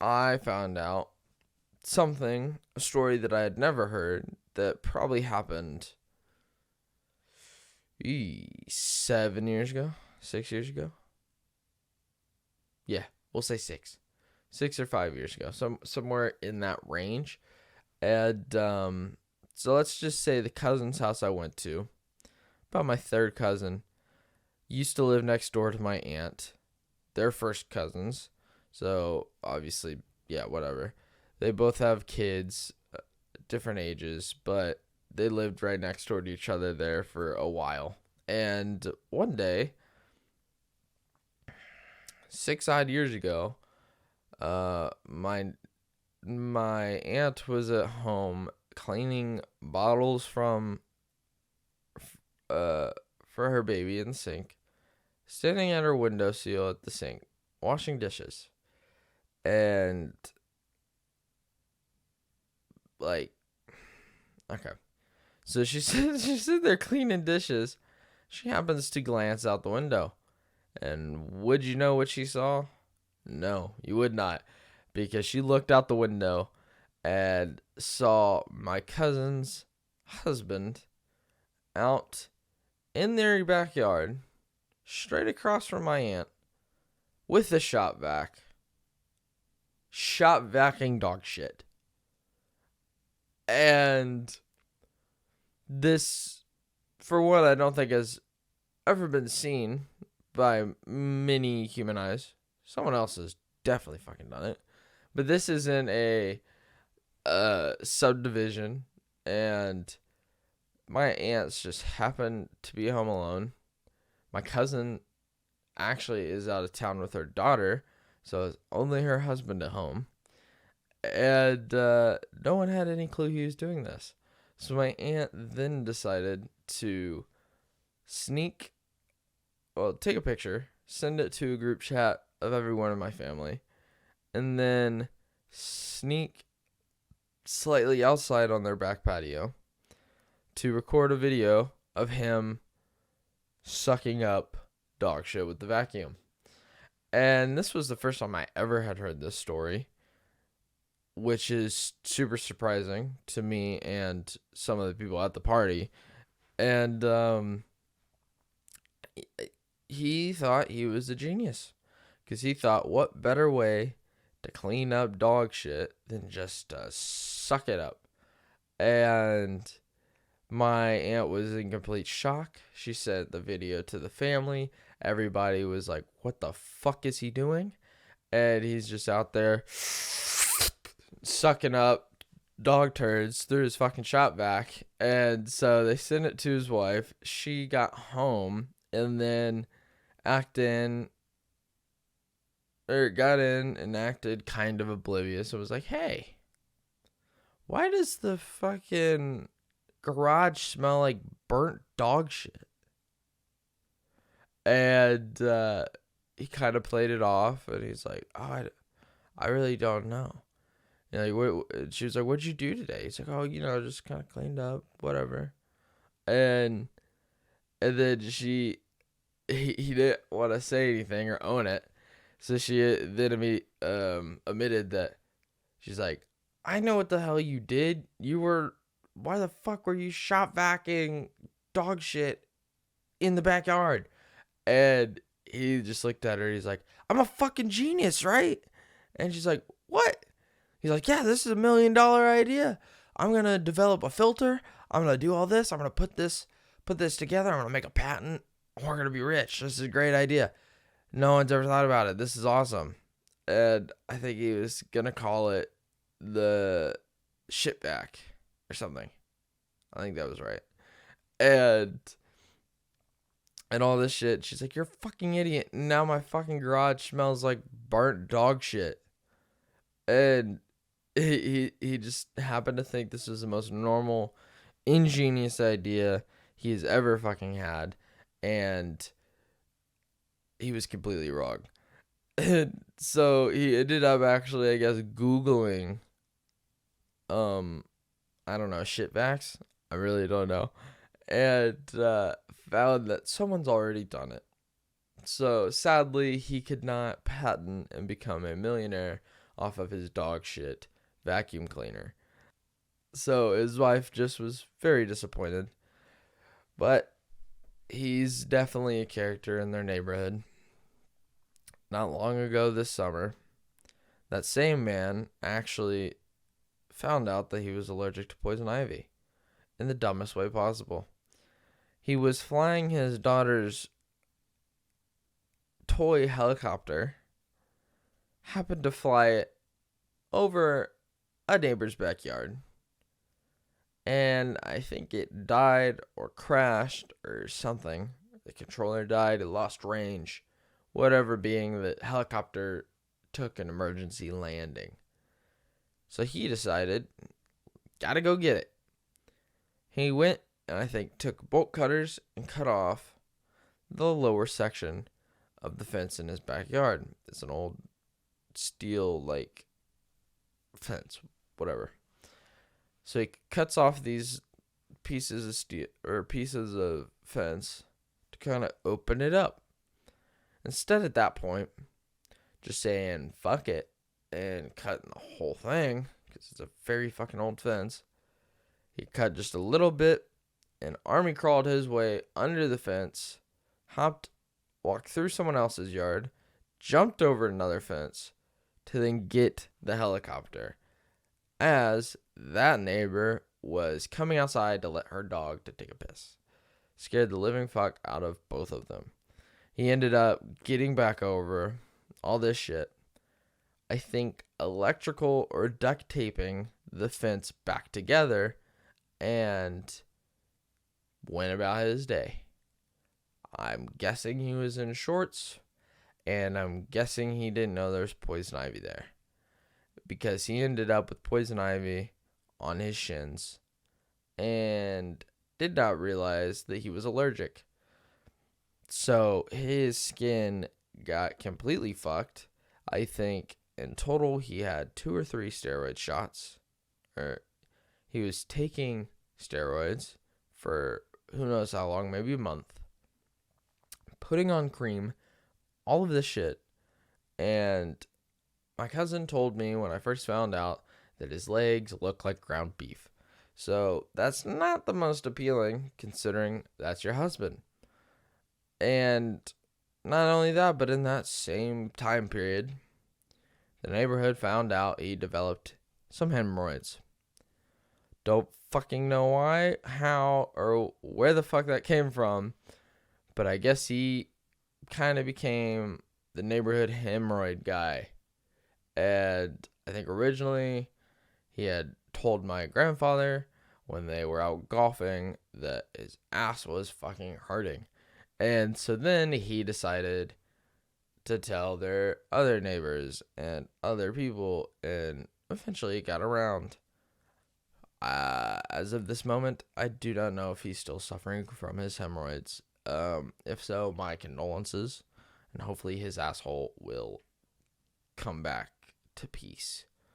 I found out a story that I had never heard that probably happened 7 years ago, 6 years ago. Yeah, we'll say 6 or 5 years ago, somewhere in that range. And so let's just say the cousin's house I went to, about my third cousin, used to live next door to my aunt. They're first cousins, so obviously, yeah, whatever. They both have kids, different ages, but they lived right next door to each other there for a while. And one day, 6 odd years ago, my aunt was at home cleaning bottles for her baby in the sink, standing at her windowsill at the sink, washing dishes. And like, okay. So she's sitting there cleaning dishes. She happens to glance out the window. And would you know what she saw? No, you would not. Because she looked out the window and saw my cousin's husband out in their backyard, straight across from my aunt, with a Shop-Vac. Shop-Vacking dog shit. And this, for one, I don't think has ever been seen by many human eyes. Someone else has definitely fucking done it. But this is in a subdivision, and my aunts just happen to be home alone. My cousin actually is out of town with her daughter, so it's only her husband at home. And no one had any clue he was doing this. So my aunt then decided to take a picture, send it to a group chat of everyone in my family, and then sneak slightly outside on their back patio to record a video of him sucking up dog shit with the vacuum. And this was the first time I ever had heard this story, which is super surprising to me and some of the people at the party. And he thought he was a genius, because he thought, what better way to clean up dog shit than just suck it up. And my aunt was in complete shock. She sent the video to the family. Everybody was like, what the fuck is he doing? And he's just out there sucking up dog turds through his fucking Shop-Vac. And so they sent it to his wife. She got home and then got in and acted kind of oblivious. It was like, hey, why does the fucking garage smell like burnt dog shit? And he kind of played it off, and he's like, oh, I really don't know. And like, she was like, what'd you do today? He's like, oh, just kind of cleaned up, whatever. And then he didn't want to say anything or own it. So she then admitted that she's like, I know what the hell you did. Why the fuck were you Shop-Vacking dog shit in the backyard? And he just looked at her. He's like, I'm a fucking genius, right? And she's like, what? He's like, yeah, this is $1 million idea. I'm going to develop a filter. I'm going to do all this. I'm going to put this together. I'm going to make a patent. We're going to be rich. This is a great idea. No one's ever thought about it. This is awesome. And I think he was going to call it the Ship-Vac or something. I think that was right. And all this shit. She's like, you're a fucking idiot. Now my fucking garage smells like burnt dog shit. And he just happened to think this was the most normal, ingenious idea he's ever fucking had. And he was completely wrong. And so he ended up actually, I guess, Googling, I don't know, Ship-Vacs? I really don't know. And found that someone's already done it. So sadly, he could not patent and become a millionaire off of his dog shit vacuum cleaner. So his wife just was very disappointed. But he's definitely a character in their neighborhood. Not long ago this summer, that same man actually found out that he was allergic to poison ivy in the dumbest way possible. He was flying his daughter's toy helicopter, happened to fly it over a neighbor's backyard, and I think it died or crashed or something. The controller died, it lost range, whatever, being the helicopter took an emergency landing. So he decided, gotta go get it. He went and I think took bolt cutters and cut off the lower section of the fence in his backyard. It's an old steel like fence, whatever. So he cuts off these pieces of steel or pieces of fence to kind of open it up. Instead, at that point, just saying fuck it and cutting the whole thing, because it's a very fucking old fence, he cut just a little bit and army crawled his way under the fence, walked through someone else's yard, jumped over another fence to then get the helicopter, as that neighbor was coming outside to let her dog to take a piss. Scared the living fuck out of both of them. He ended up getting back over all this shit. I think electrical or duct taping the fence back together and went about his day. I'm guessing he was in shorts, and I'm guessing he didn't know there was poison ivy there, because he ended up with poison ivy on his shins and did not realize that he was allergic. So his skin got completely fucked. I think in total he had 2 or 3 steroid shots. Or he was taking steroids for who knows how long, maybe a month. Putting on cream, all of this shit. And my cousin told me when I first found out that his legs look like ground beef. So that's not the most appealing, considering that's your husband. And not only that, but in that same time period, the neighborhood found out he developed some hemorrhoids. Don't fucking know why, how, or where the fuck that came from, but I guess he kind of became the neighborhood hemorrhoid guy. And I think originally he had told my grandfather when they were out golfing that his ass was fucking hurting. And so then he decided to tell their other neighbors and other people, and eventually it got around. As of this moment, I do not know if he's still suffering from his hemorrhoids. If so, my condolences, and hopefully his asshole will come back to peace.